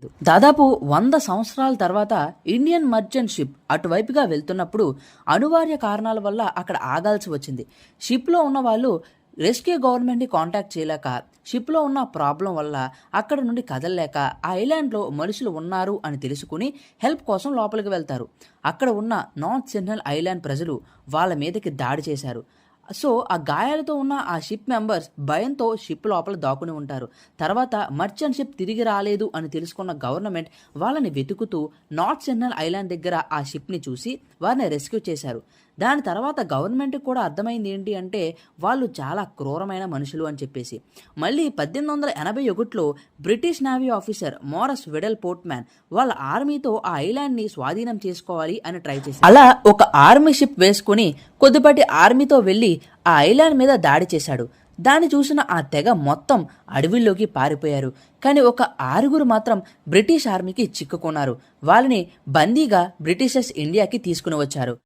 చేయలేదు. దాదాపు 100 సంవత్సరాల తర్వాత ఇండియన్ మర్చెంట్ షిప్ అటువైపుగా వెళ్తున్నప్పుడు అనివార్య కారణాల వల్ల అక్కడ ఆగాల్సి వచ్చింది. షిప్లో ఉన్న వాళ్ళు రెస్క్యూ గవర్నమెంట్ని కాంటాక్ట్ చేయలేక, షిప్లో ఉన్న ప్రాబ్లం వల్ల అక్కడ నుండి కదలలేక ఆ ఐలాండ్లో మనుషులు ఉన్నారు అని తెలుసుకుని హెల్ప్ కోసం లోపలికి వెళ్తారు. అక్కడ ఉన్న నార్త్ సెంట్రల్ ఐలాండ్ ప్రజలు వాళ్ళ మీదకి దాడి చేశారు. సో ఆ గాయాలతో ఉన్న ఆ షిప్ మెంబర్స్ భయంతో షిప్ లోపల దాక్కుని ఉంటారు. తర్వాత మర్చెంట్ షిప్ తిరిగి రాలేదు అని తెలుసుకున్న గవర్నమెంట్ వాళ్ళని వెతుకుతూ నార్త్ సెంట్రల్ ఐలాండ్ దగ్గర ఆ షిప్ని చూసి వారిని రెస్క్యూ చేశారు. దాని తర్వాత గవర్నమెంట్కి కూడా అర్థమైంది ఏంటి అంటే వాళ్ళు చాలా క్రూరమైన మనుషులు అని చెప్పేసి. మళ్ళీ 1881లో బ్రిటిష్ నేవీ ఆఫీసర్ మోరస్ వెడల్ పోర్ట్మ్యాన్ వాళ్ళ ఆర్మీతో ఆ ఐలాండ్ని స్వాధీనం చేసుకోవాలి అని ట్రై చేశారు. అలా ఒక ఆర్మీ షిప్ వేసుకుని కొద్దిపాటి ఆర్మీతో వెళ్ళి ఆ ఐలాండ్ మీద దాడి చేశాడు. దాన్ని చూసిన ఆ తెగ మొత్తం అడవిలోకి పారిపోయారు. కానీ ఒక 6 మాత్రం బ్రిటిష్ ఆర్మీకి చిక్కుకున్నారు. వాళ్ళని బందీగా బ్రిటిషర్స్ ఇండియాకి తీసుకుని వచ్చారు.